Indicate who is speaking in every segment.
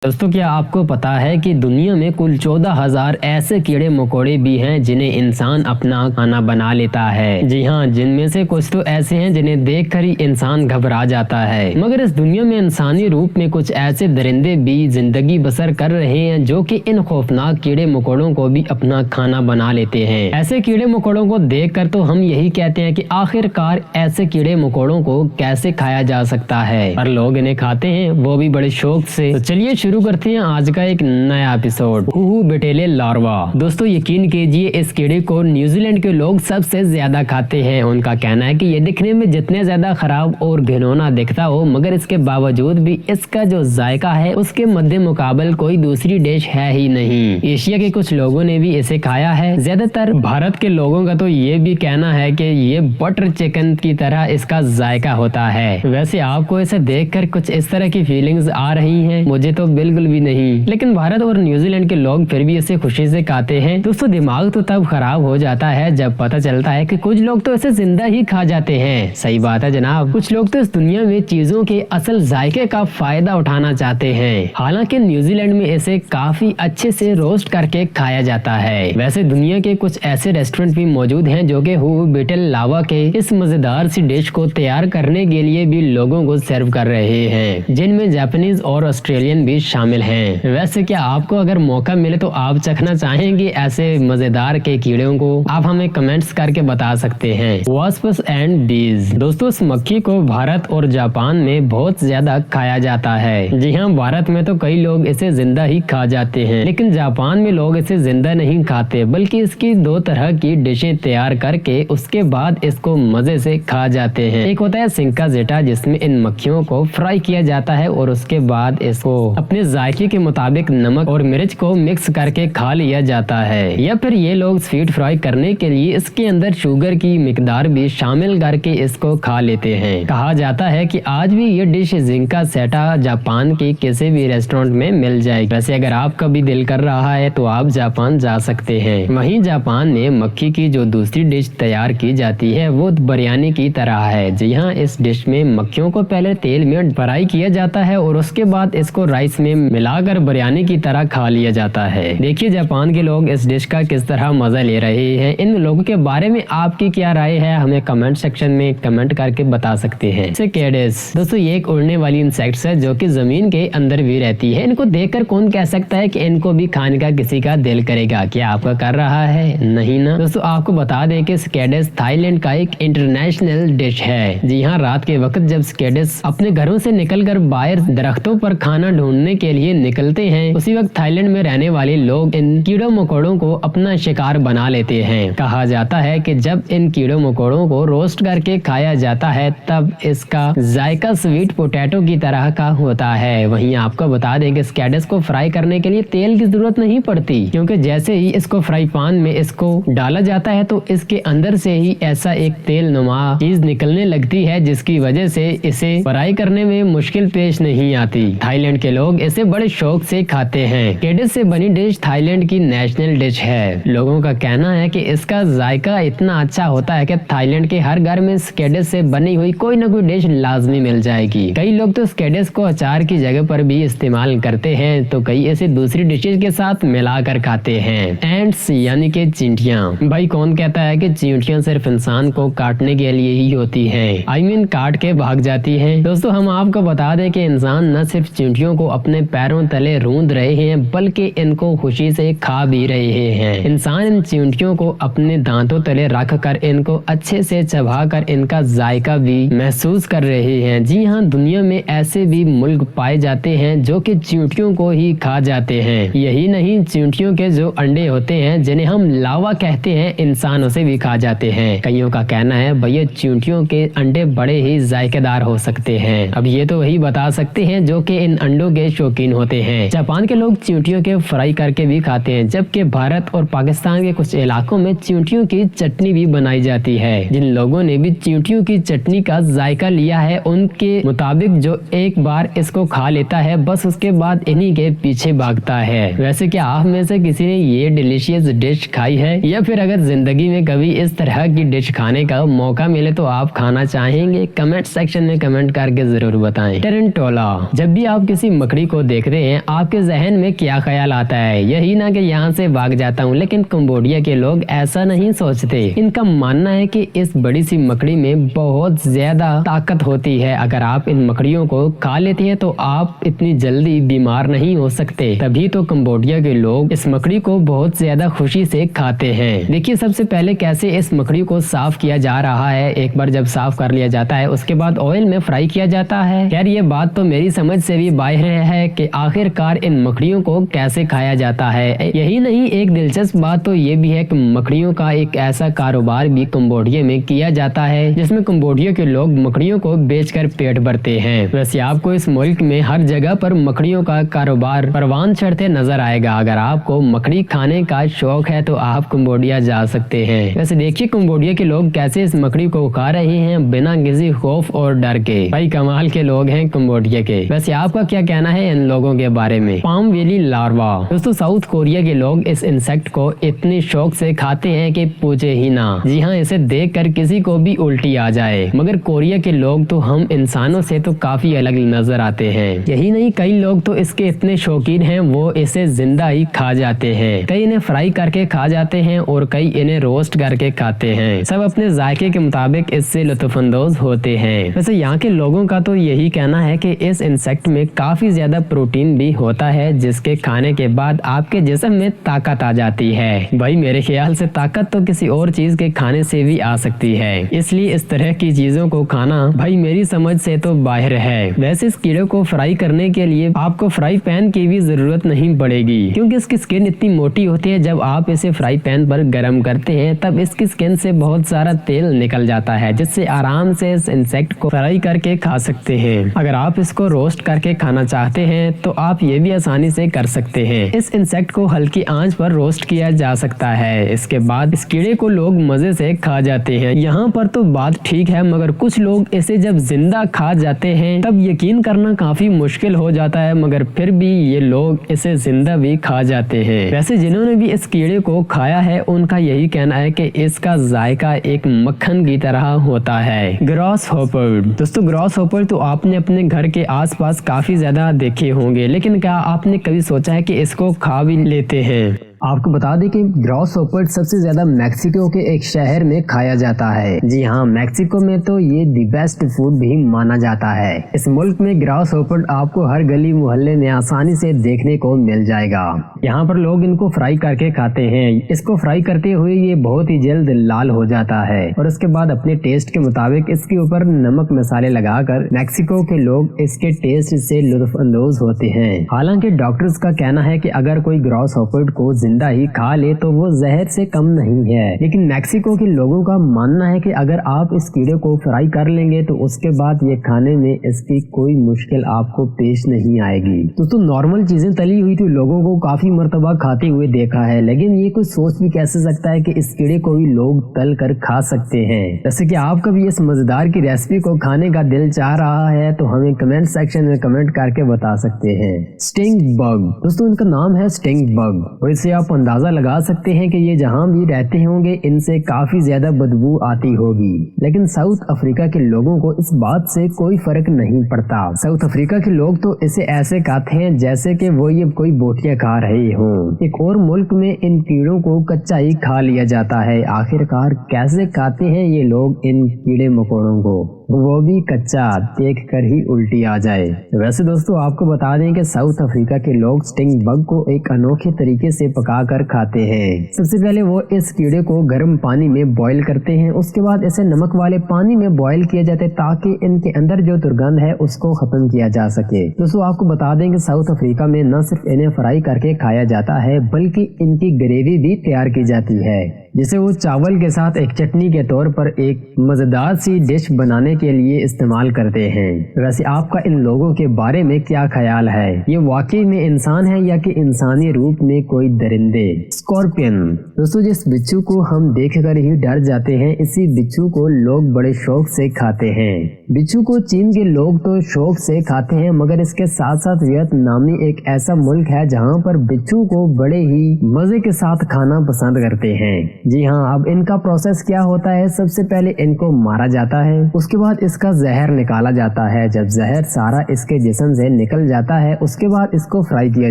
Speaker 1: दोस्तों, क्या आपको पता है कि दुनिया में कुल 14,000 ऐसे कीड़े मकोड़े भी हैं जिन्हें इंसान अपना खाना बना लेता है। जी हाँ, जिनमें से कुछ तो ऐसे हैं जिन्हें देखकर ही इंसान घबरा जाता है। मगर इस दुनिया में इंसानी रूप में कुछ ऐसे दरिंदे भी जिंदगी बसर कर रहे हैं जो कि इन खौफनाक कीड़े मकोड़ों को भी अपना खाना बना लेते हैं। ऐसे कीड़े मकोड़ों को देखकर तो हम यही कहते हैं कि आखिरकार ऐसे कीड़े मकोड़ों को कैसे खाया जा सकता है, और लोग इन्हें खाते हैं, वो भी बड़े शौक से। तो चलिए शुरू करते हैं आज का एक नया एपिसोड। हुहू बेटेले लार्वा। दोस्तों, यकीन कीजिए इस कीड़े को न्यूजीलैंड के लोग सबसे ज्यादा खाते हैं। उनका कहना है कि ये दिखने में जितने ज्यादा खराब और घिनौना दिखता हो, मगर इसके बावजूद भी इसका जो जायका है उसके मध्य मुकाबल कोई दूसरी डिश है ही नहीं। एशिया के कुछ लोगों ने भी इसे खाया है। ज्यादातर भारत के लोगों का तो ये भी कहना है कि ये बटर चिकन की तरह इसका जायका होता है। वैसे आपको इसे देखकर कुछ इस तरह की फीलिंग्स आ रही हैं? मुझे तो बिल्कुल भी नहीं, लेकिन भारत और न्यूजीलैंड के लोग फिर भी इसे खुशी से खाते हैं। दोस्तों, दिमाग तो तब खराब हो जाता है जब पता चलता है कि कुछ लोग तो इसे जिंदा ही खा जाते हैं। सही बात है जनाब, कुछ लोग तो इस दुनिया में चीजों के असल जायके का फायदा उठाना चाहते हैं। हालांकि न्यूजीलैंड में इसे काफी अच्छे से रोस्ट करके खाया जाता है। वैसे दुनिया के कुछ ऐसे रेस्टोरेंट भी मौजूद हैं जो कि हुहू बेटेल लार्वा के इस मजेदार सी डिश को तैयार करने के लिए भी लोगों को सर्व कर रहे हैं, जिनमें जापानीज और ऑस्ट्रेलियन भी शामिल हैं। वैसे क्या आपको अगर मौका मिले तो आप चखना चाहेंगे ऐसे मजेदार के कीड़ों को? आप हमें कमेंट्स करके बता सकते हैं। वास्प्स एंड बीज। दोस्तों, इस मक्खी को भारत और जापान में बहुत ज्यादा खाया जाता है। जी हाँ, भारत में तो कई लोग इसे जिंदा ही खा जाते हैं, लेकिन जापान में लोग इसे जिंदा नहीं खाते, बल्कि इसकी दो तरह की डिशें तैयार करके उसके बाद इसको मजे से खा जाते हैं। एक होता है सिंका जेटा, जिसमें इन मक्खियों को फ्राई किया जाता है और उसके बाद इसको अपने जायके के मुताबिक नमक और मिर्च को मिक्स करके खा लिया जाता है। या फिर ये लोग स्वीट फ्राई करने के लिए इसके अंदर शुगर की मिकदार भी शामिल करके इसको खा लेते हैं। कहा जाता है कि आज भी ये डिश जिंका सेटा जापान के किसी भी रेस्टोरेंट में मिल जाएगी। वैसे अगर आपका भी दिल कर रहा है तो आप जापान जा सकते हैं। वहीं जापान में मक्खी की जो दूसरी डिश तैयार की जाती है वो बिरयानी की तरह है। जी हाँ, इस डिश में मक्खियों को पहले तेल में फ्राई किया जाता है और उसके बाद इसको राइस में मिलाकर बिरयानी की तरह खा लिया जाता है। देखिए जापान के लोग इस डिश का किस तरह मजा ले रहे हैं। इन लोगों के बारे में आपकी क्या राय है, हमें कमेंट सेक्शन में कमेंट करके बता सकते हैं। सिकेडेस। दोस्तों, ये एक उड़ने वाली इंसेक्ट्स है जो कि जमीन के अंदर भी रहती है। इनको देखकर कौन कह सकता है कि इनको भी खाने का किसी का दिल करेगा? क्या आपका कर रहा है? नहीं ना। दोस्तों, आपको बता दें कि सिकेडेस थाईलैंड का एक इंटरनेशनल डिश है। जी हाँ, रात के वक्त जब सिकेडेस अपने घरों से निकलकर बाहर दरख्तों पर खाना ढूंढने के लिए निकलते हैं, उसी वक्त थाईलैंड में रहने वाले लोग इन कीड़ों मकोड़ों को अपना शिकार बना लेते हैं। कहा जाता है कि जब इन कीड़ों मकोड़ों को रोस्ट करके खाया जाता है तब इसका जायका स्वीट पोटैटो की तरह का होता है। वहीं आपको बता दें कि स्केडेस को फ्राई करने के लिए तेल की जरूरत नहीं पड़ती, क्योंकि जैसे ही इसको फ्राई पैन में इसको डाला जाता है तो इसके अंदर से ही ऐसा एक तेल नुमा चीज निकलने लगती है, जिसकी वजह से इसे फ्राई करने में मुश्किल पेश नहीं आती। थाईलैंड के लोग इसे बड़े शौक से खाते हैं। स्केडेस से बनी डिश थाईलैंड की नेशनल डिश है। लोगों का कहना है कि इसका जायका इतना अच्छा होता है कि थाईलैंड के हर घर में स्केडेस से बनी हुई कोई न कोई डिश लाजमी मिल जाएगी। कई लोग तो स्केडेस को अचार की जगह पर भी इस्तेमाल करते हैं, तो कई इसे दूसरी डिशेज के साथ मिलाकर खाते हैं। एंट्स यानी कि चींटियां। भाई कौन कहता है कि चींटियां सिर्फ इंसान को काटने के लिए ही होती हैं? आई मीन काट के भाग जाती हैं। दोस्तों, हम आपको बता दें कि इंसान न सिर्फ चींटियों को अपने पैरों तले रूंद रहे हैं, बल्कि इनको खुशी से खा भी रहे हैं। इंसान इन चींटियों को अपने दांतों तले रख कर इनको अच्छे से चबाकर इनका जायका भी महसूस कर रहे हैं। जी हाँ, दुनिया में ऐसे भी मुल्क पाए जाते हैं जो कि चींटियों को ही खा जाते हैं। यही नहीं, चींटियों के जो अंडे होते हैं जिन्हें हम लावा कहते हैं, इंसान उसे भी खा जाते हैं। कईयों का कहना है भैया चींटियों के अंडे बड़े ही जायकेदार हो सकते हैं। अब ये तो वही बता सकते हैं जो कि इन अंडों के शौकीन होते हैं। जापान के लोग चींटियों के फ्राई करके भी खाते हैं, जबकि भारत और पाकिस्तान के कुछ इलाकों में चींटियों की चटनी भी बनाई जाती है। जिन लोगों ने भी चींटियों की चटनी का जायका लिया है, उनके मुताबिक जो एक बार इसको खा लेता है बस उसके बाद इन्हीं के पीछे भागता है। वैसे क्या आप में से किसी ने ये डिलीशियस डिश खाई है, या फिर अगर जिंदगी में कभी इस तरह की डिश खाने का मौका मिले तो आप खाना चाहेंगे? कमेंट सेक्शन में कमेंट करके जरूर बताएं। टेरेंटोला। जब भी आप किसी मकड़ी को देखते हैं आपके जहन में क्या ख्याल आता है? यही ना कि यहाँ से भाग जाता हूँ। लेकिन कंबोडिया के लोग ऐसा नहीं सोचते। इनका मानना है कि इस बड़ी सी मकड़ी में बहुत ज्यादा ताकत होती है। अगर आप इन मकड़ियों को खा लेते हैं तो आप इतनी जल्दी बीमार नहीं हो सकते। तभी तो कंबोडिया के लोग इस मकड़ी को बहुत ज्यादा खुशी से खाते हैं। देखिए सबसे पहले कैसे इस मकड़ी को साफ किया जा रहा है। एक बार जब साफ कर लिया जाता है उसके बाद ऑयल में फ्राई किया जाता है। यार ये बात तो मेरी समझ से भी बाहर है कि आखिरकार इन मकड़ियों को कैसे खाया जाता है। यही नहीं, एक दिलचस्प बात तो ये भी है कि मकड़ियों का एक ऐसा कारोबार भी कंबोडिया में किया जाता है जिसमें कंबोडिया के लोग मकड़ियों को बेचकर पेट भरते हैं। वैसे आपको इस मुल्क में हर जगह पर मकड़ियों का कारोबार परवान चढ़ते नजर आएगा। अगर आपको मकड़ी खाने का शौक है तो आप कंबोडिया जा सकते हैं। वैसे देखिए कंबोडिया के लोग कैसे इस मकड़ी को खा रहे हैं बिना किसी खौफ और डर के। भाई कमाल के लोग हैं कंबोडिया के। वैसे आपका क्या कहना है इन लोगों के बारे में? पाम वेली लार्वा। दोस्तों साउथ कोरिया के लोग इस इंसेक्ट को इतने शौक से खाते हैं कि पूछे ही ना। जी हाँ, इसे देखकर किसी को भी उल्टी आ जाए। मगर कोरिया के लोग तो हम इंसानों से तो काफी अलग नजर आते हैं। यही नहीं, कई लोग तो इसके इतने शौकीन हैं वो इसे जिंदा ही खा जाते हैं। कई इन्हें फ्राई करके खा जाते हैं और कई इन्हें रोस्ट करके खाते हैं। सब अपने जायके के मुताबिक इससे लुत्फानंदोज होते हैं। वैसे यहाँ के लोगों का तो यही कहना है कि इस इंसेक्ट में काफी ज्यादा प्रोटीन भी होता है जिसके खाने के बाद आपके जिस्म में ताकत आ जाती है। भाई मेरे ख्याल से ताकत तो किसी और चीज के खाने से भी आ सकती है, इसलिए इस तरह की चीजों को खाना भाई मेरी समझ से तो बाहर है। वैसे इस कीड़े को फ्राई करने के लिए आपको फ्राई पैन की भी जरूरत नहीं पड़ेगी क्योंकि इसकी स्किन इतनी मोटी होती है। जब आप इसे फ्राई पैन पर गर्म करते हैं तब इसकी स्किन से बहुत सारा तेल निकल जाता है जिससे आराम से इस इंसेक्ट को फ्राई करके खा सकते हैं। अगर आप इसको रोस्ट करके खाना चाहते हैं तो आप ये भी आसानी से कर सकते हैं। इस इंसेक्ट को हल्की आंच पर रोस्ट किया जा सकता है। इसके बाद इस कीड़े को लोग मजे से खा जाते हैं। यहाँ पर तो बात ठीक है मगर कुछ लोग इसे जब जिंदा खा जाते हैं तब यकीन करना काफी मुश्किल हो जाता है, मगर फिर भी ये लोग इसे जिंदा भी खा जाते हैं। वैसे जिन्होंने भी इस कीड़े को खाया है उनका यही कहना है कि इसका जायका एक मक्खन की तरह होता है। Gross hopper. दोस्तों ग्रॉस हॉपर तो आपने अपने घर के आसपास काफी ज्यादा देखे होंगे, लेकिन क्या आपने कभी सोचा है कि इसको खा भी लेते हैं? आपको बता दें कि ग्रॉस हॉपर सबसे ज्यादा मैक्सिको के एक शहर में खाया जाता है। जी हाँ, मैक्सिको में तो ये दी बेस्ट फूड भी माना जाता है। इस मुल्क में ग्रॉस हॉपर आपको हर गली मोहल्ले में आसानी से देखने को मिल जाएगा। यहाँ पर लोग इनको फ्राई करके खाते हैं। इसको फ्राई करते हुए ये बहुत ही जल्द लाल हो जाता है और उसके बाद अपने टेस्ट के मुताबिक इसके ऊपर नमक मसाले लगाकर मैक्सिको के लोग इसके टेस्ट से लुत्फानंदोज होते हैं। हालांकि डॉक्टर्स का कहना है कि अगर कोई ग्रॉस हॉपर को जिंदा ही खा ले तो वो जहर से कम नहीं है, लेकिन मैक्सिको के लोगों का मानना है कि अगर आप इस कीड़े को फ्राई कर लेंगे तो उसके बाद ये खाने में इसकी कोई मुश्किल आपको पेश नहीं आएगी। दोस्तों नॉर्मल चीजें तली हुई तो लोगों को काफी मर्तबा खाते हुए देखा है, लेकिन ये कुछ सोच भी कैसे सकता है कि इस कीड़े को भी लोग तल कर खा सकते हैं। जैसे कि आपका भी इस मजेदार की रेसिपी को खाने का दिल चाह रहा है तो हमें कमेंट सेक्शन में कमेंट करके बता सकते हैं। Sting bug. दोस्तों इनका नाम है स्टिंग बग और इससे आप अंदाजा लगा सकते हैं कि ये जहां भी रहते होंगे इनसे काफी ज्यादा बदबू आती होगी, लेकिन साउथ अफ्रीका के लोगों को इस बात से कोई फर्क नहीं पड़ता। साउथ अफ्रीका के लोग तो इसे ऐसे खाते हैं जैसे कि वो ये कोई बोटियां खा रहे हों। एक और मुल्क में इन कीड़ों को कच्चा ही खा लिया जाता है। आखिरकार कैसे खाते हैं ये लोग इन कीड़े मकोड़ों को, वो भी कच्चा, देख कर ही उल्टी आ जाए। वैसे दोस्तों आपको बता दें कि साउथ अफ्रीका के लोग स्टिंग बग को एक अनोखे तरीके से पका कर खाते हैं। सबसे पहले वो इस कीड़े को गर्म पानी में बॉईल करते हैं, उसके बाद इसे नमक वाले पानी में बॉईल किया जाता है ताकि इनके अंदर जो दुर्गंध है उसको खत्म किया जा सके। दोस्तों आपको बता दें कि साउथ अफ्रीका में न सिर्फ इन्हें फ्राई करके खाया जाता है बल्कि इनकी ग्रेवी भी तैयार की जाती है जिसे वो चावल के साथ एक चटनी के तौर पर एक मजेदार सी डिश बनाने के लिए इस्तेमाल करते हैं। वैसे आपका इन लोगों के बारे में क्या ख्याल है? ये वाकई में इंसान है या कि इंसानी रूप में कोई दरिंदे? स्कॉर्पियन। दोस्तों जिस बिच्छू को हम देखकर ही डर जाते हैं इसी बिच्छू को लोग बड़े शौक से खाते हैं। बिच्छू को चीन के लोग तो शौक से खाते हैं, मगर इसके साथ साथ वियतनामी एक ऐसा मुल्क है जहाँ पर बिच्छू को बड़े ही मजे के साथ खाना पसंद करते हैं। जी हाँ, अब इनका प्रोसेस क्या होता है, सबसे पहले इनको मारा जाता है, उसके बाद इसका जहर निकाला जाता है। जब जहर सारा इसके जिस्म से निकल जाता है उसके बाद इसको फ्राई किया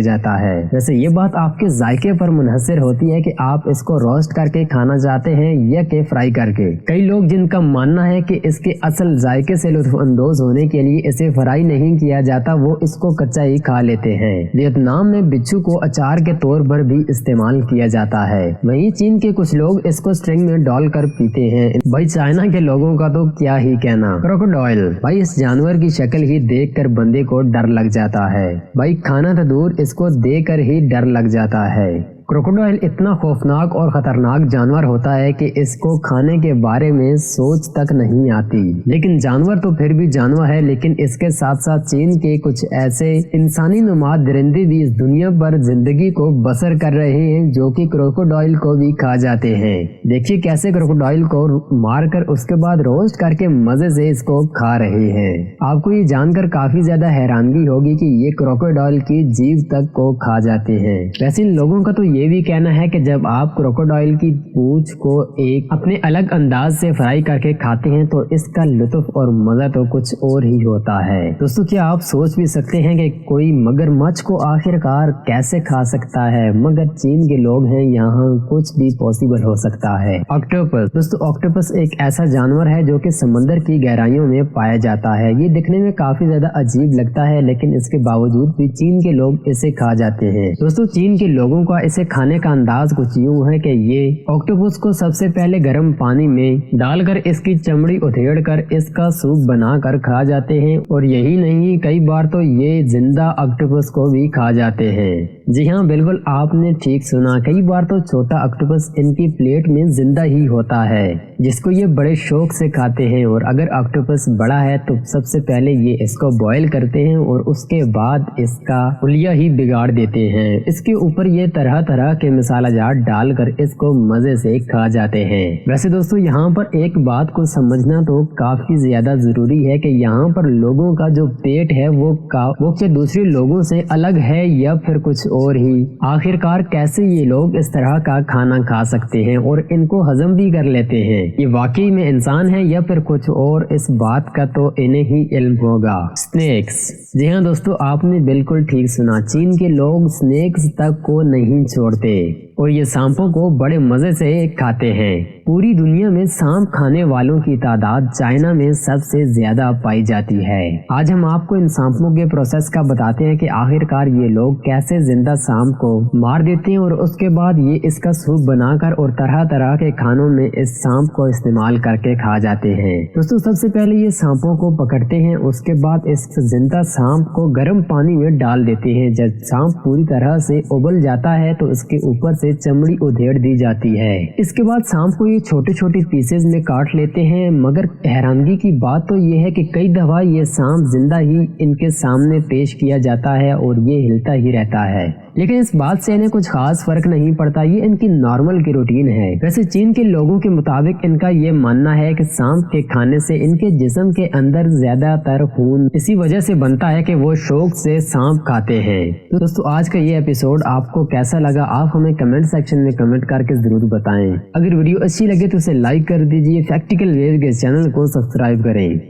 Speaker 1: जाता है। वैसे ये बात आपके जायके पर मुनहसर होती है कि आप इसको रोस्ट करके खाना चाहते हैं या कि फ्राई करके। कई लोग जिनका मानना है कि इसके असल जायके से लुत्फअंदोज होने के लिए इसे फ्राई नहीं किया जाता, वो इसको कच्चा ही खा लेते हैं। वियतनाम में बिच्छू को अचार के तौर पर भी इस्तेमाल किया जाता है। वहीं चीन के कुछ लोग इसको स्ट्रिंग में डाल कर पीते हैं। भाई चाइना के लोगों का तो क्या ही कहना। क्रोकोडाइल, भाई इस जानवर की शक्ल ही देखकर बंदे को डर लग जाता है। भाई खाना तो दूर, इसको देखकर ही डर लग जाता है। क्रोकोडाइल इतना खौफनाक और खतरनाक जानवर होता है कि इसको खाने के बारे में सोच तक नहीं आती। लेकिन जानवर तो फिर भी जानवर है, लेकिन इसके साथ साथ चीन के कुछ ऐसे इंसानी नुमा दरिंदे भी इस दुनिया पर जिंदगी को बसर कर रहे हैं जो कि क्रोकोडाइल को भी खा जाते हैं। देखिए कैसे क्रोकोडाइल को मारकर उसके बाद रोस्ट करके मजे से इसको खा रहे हैं। आपको ये जानकर काफी ज्यादा हैरानगी होगी कि ये क्रोकोडाइल की जीभ तक को खा जाते हैं। वैसे इन लोगों का तो ये भी कहना है कि जब आप क्रोकोडाइल की पूंछ को एक अपने अलग अंदाज से फ्राई करके खाते हैं तो इसका लुत्फ और मजा तो कुछ और ही होता है। दोस्तों क्या आप सोच भी सकते हैं कि कोई मगरमच्छ को आखिरकार कैसे खा सकता है, मगर चीन के लोग हैं यहाँ कुछ भी पॉसिबल हो सकता है। ऑक्टोपस, दोस्तों ऑक्टोपस एक ऐसा जानवर है जो कि समंदर की गहराइयों में पाया जाता है। ये दिखने में काफी ज्यादा अजीब लगता है, लेकिन इसके बावजूद भी चीन के लोग इसे खा जाते हैं। दोस्तों चीन के लोगों का इसे खाने का अंदाज कुछ यूं है कि ये ऑक्टोपस को सबसे पहले गर्म पानी में डालकर इसकी चमड़ी उधेड़ कर इसका सूप बनाकर खा जाते हैं, और यही नहीं कई बार तो ये जिंदा ऑक्टोपस को भी खा जाते हैं। जी हाँ बिल्कुल आपने ठीक सुना, कई बार तो छोटा ऑक्टोपस इनकी प्लेट में जिंदा ही होता है जिसको ये बड़े शौक से खाते हैं। और अगर ऑक्टोपस बड़ा है तो सबसे पहले ये इसको बॉईल करते हैं और उसके बाद इसका हुलिया ही बिगाड़ देते हैं। इसके ऊपर ये तरह तरह के मसाला जात डालकर इसको मजे से खा जाते हैं। वैसे दोस्तों यहाँ पर एक बात को समझना तो काफी ज्यादा जरूरी है कि यहाँ पर लोगों का जो पेट है वो क्या दूसरे लोगों से अलग है या फिर कुछ और ही। आखिरकार कैसे ये लोग इस तरह का खाना खा सकते हैं और इनको हजम भी कर लेते हैं, ये वाकई में इंसान है या फिर कुछ और, इस बात का तो इन्हें ही इल्म होगा। स्नेक्स, जी हाँ दोस्तों आपने बिल्कुल ठीक सुना, चीन के लोग स्नेक्स तक को नहीं छोड़ते और ये सांपों को बड़े मजे से खाते हैं। पूरी दुनिया में सांप खाने वालों की तादाद चाइना में सबसे ज्यादा पाई जाती है। आज हम आपको इन सांपों के प्रोसेस का बताते हैं कि आखिरकार ये लोग कैसे जिंदा सांप को मार देते हैं और उसके बाद ये इसका सूप बनाकर और तरह तरह के खानों में इस सांप को इस्तेमाल करके खा जाते हैं। दोस्तों सबसे पहले ये सांपों को पकड़ते हैं, उसके बाद इस जिंदा सांप को गर्म पानी में डाल देते हैं। जब सांप पूरी तरह से उबल जाता है तो इसके ऊपर से चमड़ी उधेड़ दी जाती है। इसके बाद सांप को ये छोटे छोटे पीसेज में काट लेते हैं, मगर हैरानगी की बात तो ये है कि कई दफा ये सांप जिंदा ही इनके सामने पेश किया जाता है और ये हिलता ही रहता है, लेकिन इस बात से इन्हें कुछ खास फर्क नहीं पड़ता, ये इनकी नॉर्मल की रूटीन है। वैसे चीन के लोगों के मुताबिक इनका ये मानना है कि सांप के खाने से इनके जिस्म के अंदर ज्यादातर खून इसी वजह से बनता है कि वो शौक से सांप खाते हैं। तो दोस्तों आज का ये एपिसोड आपको कैसा लगा, आप हमें कमेंट सेक्शन में कमेंट करके जरूर बताएं। अगर वीडियो अच्छी लगे तो उसे लाइक कर दीजिए, फैक्टिकल वेव के चैनल को सब्सक्राइब करें।